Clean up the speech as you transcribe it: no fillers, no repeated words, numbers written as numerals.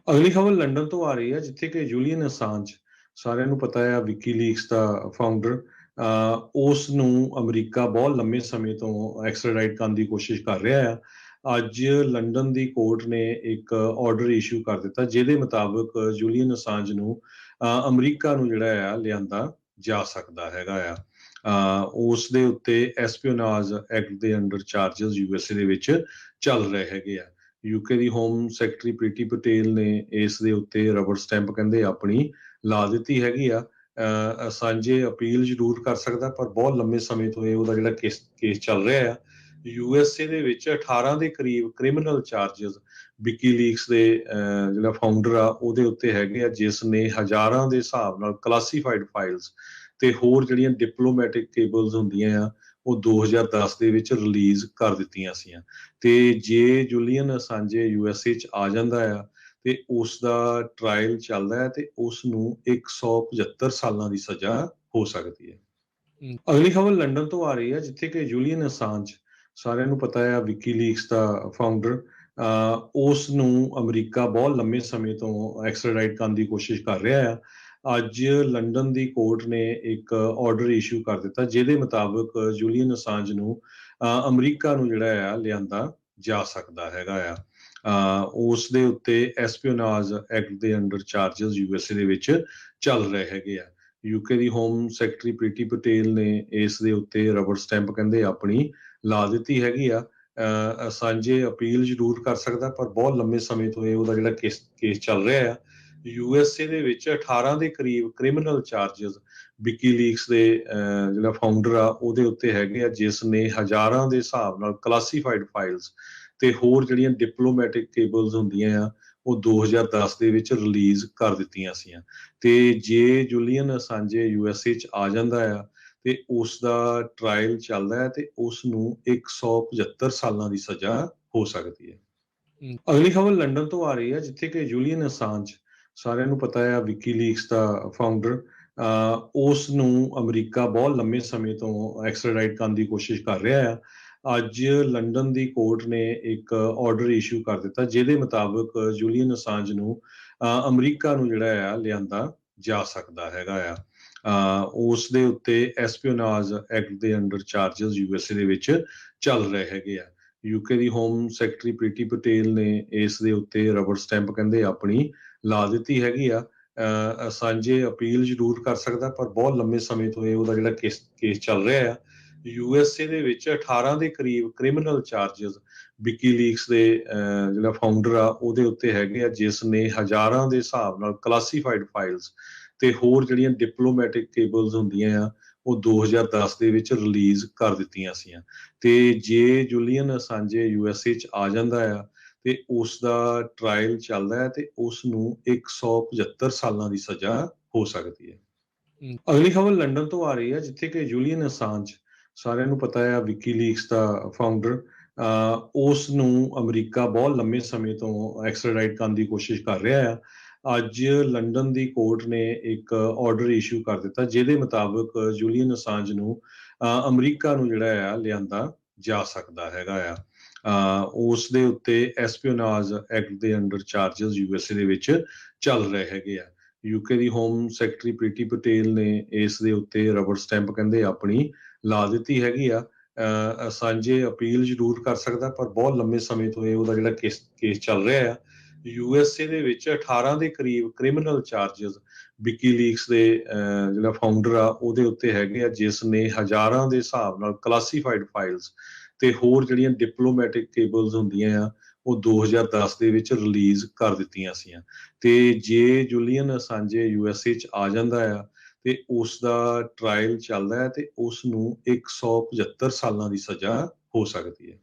ਅਗਲੀ ਖਬਰ ਲੰਡਨ ਤੋਂ ਆ ਰਹੀ ਹੈ, ਜਿੱਥੇ ਕਿ ਜੂਲੀਅਨ ਅਸਾਂਜ, ਸਾਰਿਆਂ ਨੂੰ ਪਤਾ ਹੈ ਵਿਕੀਲੀਕਸ ਦਾ ਫਾਊਂਡਰ, ਉਸ ਨੂੰ ਅਮਰੀਕਾ ਬਹੁਤ ਲੰਮੇ ਸਮੇਂ ਤੋਂ ਐਕਸਟ੍ਰਾਡਾਈਟ ਕਰਨ ਦੀ ਕੋਸ਼ਿਸ਼ ਕਰ ਰਿਹਾ ਹੈ। ਅੱਜ ਲੰਡਨ ਦੀ ਕੋਰਟ ਨੇ ਇੱਕ ਆਰਡਰ ਇਸ਼ੂ ਕਰ ਦਿੱਤਾ, ਜਿਹਦੇ ਮੁਤਾਬਕ ਜੂਲੀਅਨ ਅਸਾਂਜ ਨੂੰ ਅਮਰੀਕਾ ਨੂੰ ਜਿਹੜਾ ਆ ਲਿਆਂਦਾ ਜਾ ਸਕਦਾ ਹੈਗਾ ਆ। ਉਸ ਦੇ ਉੱਤੇ ਐਸਪੀਓਨਾਜ ਐਕਟ ਦੇ ਅੰਡਰ ਚਾਰਜਸ ਯੂਐਸਏ ਦੇ ਵਿੱਚ ਚੱਲ ਰਹੇ ਹੈਗੇ ਆ। ਯੂਕੇ ਦੀ ਹੋਮ ਸੈਕਟਰੀ ਪ੍ਰੀਤੀ ਪਟੇਲ ਨੇ ਇਸ ਦੇ ਉੱਤੇ ਰਬੜ ਸਟੈਂਪ ਕਹਿੰਦੇ ਆਪਣੀ ਲਾ ਦਿੱਤੀ ਹੈਗੀ ਆ। ਸਾਂਝੇ ਅਪੀਲ ਜ਼ਰੂਰ ਕਰ ਸਕਦਾ, ਪਰ ਬਹੁਤ ਲੰਮੇ ਸਮੇਂ ਤੋਂ ਇਹ ਉਹਦਾ ਜਿਹੜਾ ਕੇਸ ਚੱਲ ਰਿਹਾ ਆ। ਯੂਐਸਏ ਦੇ ਵਿੱਚ 18 ਦੇ ਕਰੀਬ ਕ੍ਰਿਮੀਨਲ ਚਾਰਜਸ ਵਿਕੀਲੀਕਸ ਦੇ ਜਿਹੜਾ ਫਾਊਂਡਰ ਆ ਉਹਦੇ ਉੱਤੇ ਹੈਗੇ ਆ, ਜਿਸ ਨੇ ਹਜ਼ਾਰਾਂ ਦੇ ਹਿਸਾਬ ਨਾਲ ਕਲਾਸੀਫਾਈਡ ਫਾਈਲਸ ਤੇ ਹੋਰ ਜਿਹੜੀਆਂ ਡਿਪਲੋਮੈਟਿਕ ਕੇਬਲਸ ਹੁੰਦੀਆਂ ਆ ਉਹ 2010 ਦੇ ਵਿੱਚ ਰਿਲੀਜ਼ ਕਰ ਦਿੱਤੀਆਂ ਸੀਆਂ। ਤੇ ਜੇ ਜੂਲੀਅਨ ਅਸਾਂਜੇ ਯੂਐਸਏ ਚ ਆ ਜਾਂਦਾ ਆ ਤੇ ਉਸ ਦਾ ਟ੍ਰਾਇਲ ਚੱਲਦਾ ਹੈ ਤੇ ਉਸ ਨੂੰ 175 ਸਾਲਾਂ ਦੀ ਸਜ਼ਾ ਹੋ ਸਕਦੀ ਹੈ। ਅਗਲੀ ਖਬਰ ਲੰਡਨ ਤੋਂ ਆ ਰਹੀ ਹੈ, ਜਿੱਥੇ ਕਿ ਜੂਲੀਅਨ ਅਸਾਂਜ, ਸਾਰਿਆਂ ਨੂੰ ਪਤਾ ਹੈ ਵਿਕੀਲੀਕਸ ਦਾ ਫਾਊਂਡਰ, ਉਸ ਨੂੰ ਅਮਰੀਕਾ ਬਹੁਤ ਲੰਮੇ ਸਮੇਂ ਤੋਂ ਐਕਸਟ੍ਰਾਡਾਈਟ ਕਰਨ ਦੀ ਕੋਸ਼ਿਸ਼ ਕਰ ਰਿਹਾ ਆ। ਅੱਜ ਲੰਡਨ ਦੀ ਕੋਰਟ ਨੇ ਇੱਕ ਆਰਡਰ ਇਸ਼ੂ ਕਰ ਦਿੱਤਾ, ਜਿਹਦੇ ਮੁਤਾਬਕ ਜੂਲੀਅਨ ਅਸਾਂਜ ਨੂੰ ਅਮਰੀਕਾ ਨੂੰ ਜਿਹੜਾ ਆ ਲਿਆਂਦਾ ਜਾ ਸਕਦਾ ਹੈਗਾ ਆ। ਉਸ ਦੇ ਉੱਤੇ ਐਸਪੀਓਨਾਜ ਐਕਟ ਦੇ ਅੰਡਰ ਚਾਰਜਸ ਯੂਐਸਏ ਦੇ ਵਿੱਚ ਚੱਲ ਰਹੇ ਹੈਗੇ ਆ। ਯੂਕੇ ਦੀ ਹੋਮ ਸੈਕਟਰੀ ਪ੍ਰੀਤੀ ਪਟੇਲ ਨੇ ਇਸ ਦੇ ਉੱਤੇ ਰਬੜ ਸਟੈਂਪ ਕਹਿੰਦੇ ਆਪਣੀ ਲਾ ਦਿੱਤੀ ਹੈਗੀ ਆ। ਸਾਂਝੇ ਅਪੀਲ ਜ਼ਰੂਰ ਕਰ ਸਕਦਾ, ਪਰ ਬਹੁਤ ਲੰਮੇ ਸਮੇਂ ਤੋਂ ਇਹ ਉਹਦਾ ਜਿਹੜਾ ਕੇਸ ਚੱਲ ਰਿਹਾ ਆ। ਯੂਐਸਏ ਦੇ ਵਿੱਚ 18 ਦੇ ਕਰੀਬ ਕ੍ਰਿਮੀਨਲ ਚਾਰਜਸ ਵਿਕੀਲੀਕਸ ਦੇ ਜਿਹੜਾ ਫਾਊਂਡਰ ਆ ਉਹਦੇ ਉੱਤੇ ਹੈਗੇ ਆ, ਜਿਸ ਨੇ ਹਜ਼ਾਰਾਂ ਦੇ ਹਿਸਾਬ ਨਾਲ ਕਲਾਸੀਫਾਈਡ ਫਾਈਲਸ ਤੇ ਹੋਰ ਜਿਹੜੀਆਂ ਡਿਪਲੋਮੈਟਿਕ ਕੇਬਲਸ ਹੁੰਦੀਆਂ ਆ ਉਹ 2010 ਦੇ ਵਿੱਚ ਰਿਲੀਜ਼ ਕਰ ਦਿੱਤੀਆਂ ਸੀਆਂ। ਤੇ ਜੇ ਜੂਲੀਅਨ ਅਸਾਂਜੇ ਯੂਐਸਏ ਚ ਆ ਜਾਂਦਾ ਆ ਤੇ ਉਸ ਦਾ ਟ੍ਰਾਇਲ ਚੱਲਦਾ ਹੈ ਤੇ ਉਸ ਨੂੰ 175 ਸਾਲਾਂ ਦੀ ਸਜ਼ਾ ਹੋ ਸਕਦੀ ਹੈ। ਅਗਲੀ ਖਬਰ ਲੰਡਨ ਤੋਂ ਆ ਰਹੀ ਹੈ, ਜਿੱਥੇ ਕਿ ਜੂਲੀਅਨ ਅਸਾਂਜ, ਸਾਰਿਆਂ ਨੂੰ ਪਤਾ ਹੈ ਵਿਕੀਲੀਕਸ ਦਾ ਫਾਊਂਡਰ, ਉਸ ਨੂੰ ਅਮਰੀਕਾ ਬਹੁਤ ਲੰਮੇ ਸਮੇਂ ਤੋਂ ਐਕਸਟ੍ਰਾਡਾਈਟ ਕਰਨ ਦੀ ਕੋਸ਼ਿਸ਼ ਕਰ ਰਿਹਾ ਆ। ਅੱਜ ਲੰਡਨ ਦੀ ਕੋਰਟ ਨੇ ਇੱਕ ਆਰਡਰ ਇਸ਼ੂ ਕਰ ਦਿੱਤਾ, ਜਿਹਦੇ ਮੁਤਾਬਕ ਜੂਲੀਅਨ ਅਸਾਂਜ ਨੂੰ ਅਮਰੀਕਾ ਨੂੰ ਜਿਹੜਾ ਆ ਲਿਆਂਦਾ ਜਾ ਸਕਦਾ ਹੈਗਾ ਆ। ਉਸ ਦੇ ਉੱਤੇ ਐਸਪੀਓਨਾਜ ਐਕਟ ਦੇ ਅੰਡਰ ਚਾਰਜਸ ਯੂਐਸਏ ਦੇ ਵਿੱਚ ਚੱਲ ਰਹੇ ਹੈਗੇ ਆ। ਯੂਕੇ ਦੀ ਹੋਮ ਸੈਕਟਰੀ ਪ੍ਰੀਤੀ ਪਟੇਲ ਨੇ ਇਸ ਦੇ ਉੱਤੇ ਰਬੜ ਸਟੈਂਪ ਕਹਿੰਦੇ ਆਪਣੀ ਲਾ ਦਿੱਤੀ ਹੈਗੀ ਆ। ਸਾਂਝੇ ਅਪੀਲ ਜ਼ਰੂਰ ਕਰ ਸਕਦਾ, ਪਰ ਬਹੁਤ ਲੰਮੇ ਸਮੇਂ ਤੋਂ ਇਹ ਉਹਦਾ ਜਿਹੜਾ ਕੇਸ ਚੱਲ ਰਿਹਾ ਆ। ਯੂਐਸਏ ਦੇ ਵਿੱਚ 18 ਦੇ ਕਰੀਬ ਕ੍ਰਿਮੀਨਲ ਚਾਰਜਸ ਵਿਕੀਲੀਕਸ ਦੇ ਜਿਹੜਾ ਫਾਊਂਡਰ ਆ ਉਹਦੇ ਉੱਤੇ ਹੈਗੇ ਆ, ਜਿਸ ਨੇ ਹਜ਼ਾਰਾਂ ਦੇ ਹਿਸਾਬ ਨਾਲ ਕਲਾਸੀਫਾਈਡ ਫਾਈਲਸ ਤੇ ਹੋਰ ਜਿਹੜੀਆਂ ਡਿਪਲੋਮੈਟਿਕ ਕੇਬਲਸ ਹੁੰਦੀਆਂ ਆ ਉਹ 2010 ਦੇ ਵਿੱਚ ਰਿਲੀਜ਼ ਕਰ ਦਿੱਤੀਆਂ ਸੀਆਂ। ਤੇ ਜੇ ਜੂਲੀਅਨ ਅਸਾਂਜੇ ਯੂਐਸਏ ਚ ਆ ਜਾਂਦਾ ਆ ਤੇ ਉਸ ਦਾ ਟ੍ਰਾਇਲ ਚੱਲਦਾ ਹੈ ਤੇ ਉਸ ਨੂੰ 175 ਸਾਲਾਂ ਦੀ ਸਜ਼ਾ ਹੋ ਸਕਦੀ ਹੈ। ਅਗਲੀ ਖਬਰ ਲੰਡਨ ਤੋਂ ਆ ਰਹੀ ਹੈ, ਜਿੱਥੇ ਕਿ ਜੂਲੀਅਨ ਅਸਾਂਜ, ਸਾਰਿਆਂ ਨੂੰ ਪਤਾ ਹੈ ਵਿਕੀਲੀਕਸ ਦਾ ਫਾਊਂਡਰ, ਉਸ ਨੂੰ ਅਮਰੀਕਾ ਬਹੁਤ ਲੰਮੇ ਸਮੇਂ ਤੋਂ ਐਕਸਟ੍ਰਾਡਾਈਟ ਕਰਨ ਦੀ ਕੋਸ਼ਿਸ਼ ਕਰ ਰਿਹਾ ਆ। ਅੱਜ ਲੰਡਨ ਦੀ ਕੋਰਟ ਨੇ ਇੱਕ ਆਰਡਰ ਇਸ਼ੂ ਕਰ ਦਿੱਤਾ, ਜਿਹਦੇ ਮੁਤਾਬਕ ਜੂਲੀਅਨ ਅਸਾਂਜ ਨੂੰ ਅਮਰੀਕਾ ਨੂੰ ਜਿਹੜਾ ਆ ਲਿਆਂਦਾ ਜਾ ਸਕਦਾ ਹੈਗਾ ਆ। ਉਸ ਦੇ ਉੱਤੇ ਐਸਪੀਓਨਾਜ ਐਕਟ ਦੇ ਅੰਡਰ ਚਾਰਜਸ ਯੂਐਸਏ ਦੇ ਵਿੱਚ ਚੱਲ ਰਹੇ ਹੈਗੇ ਆ। ਯੂਕੇ ਦੀ ਹੋਮ ਸੈਕਟਰੀ ਪ੍ਰੀਤੀ ਪਟੇਲ ਨੇ ਇਸ ਦੇ ਉੱਤੇ ਰਬੜ ਸਟੈਂਪ ਕਹਿੰਦੇ ਆਪਣੀ ਲਾ ਦਿੱਤੀ ਹੈਗੀ ਆ। ਸਾਂਝੇ ਅਪੀਲ ਜ਼ਰੂਰ ਕਰ ਸਕਦਾ, ਪਰ ਬਹੁਤ ਲੰਮੇ ਸਮੇਂ ਤੋਂ ਇਹ ਉਹਦਾ ਜਿਹੜਾ ਕੇਸ ਚੱਲ ਰਿਹਾ ਆ। ਯੂਐਸਏ ਦੇ ਵਿੱਚ 18 ਦੇ ਕਰੀਬ ਕ੍ਰਿਮੀਨਲ ਚਾਰਜਸ ਵਿਕੀਲੀਕਸ ਦੇ ਜਿਹੜਾ ਫਾਊਂਡਰ ਆ ਉਹਦੇ ਉੱਤੇ ਹੈਗੇ ਆ, ਜਿਸ ਨੇ ਹਜ਼ਾਰਾਂ ਦੇ ਹਿਸਾਬ ਨਾਲ ਕਲਾਸੀਫਾਈਡ ਫਾਈਲਸ ਤੇ ਹੋਰ ਜਿਹੜੀਆਂ ਡਿਪਲੋਮੈਟਿਕ ਕੇਬਲਸ ਹੁੰਦੀਆਂ ਆ ਉਹ 2010 ਦੇ ਵਿੱਚ ਰਿਲੀਜ਼ ਕਰ ਦਿੱਤੀਆਂ ਸੀਆਂ। ਤੇ ਜੇ ਜੂਲੀਅਨ ਅਸਾਂਜੇ ਯੂਐਸਏ ਚ ਆ ਜਾਂਦਾ ਆ ਤੇ ਉਸ ਦਾ ਟ੍ਰਾਇਲ ਚੱਲਦਾ ਹੈ ਤੇ ਉਸ ਨੂੰ 175 ਸਾਲਾਂ ਦੀ ਸਜ਼ਾ ਹੋ ਸਕਦੀ ਹੈ।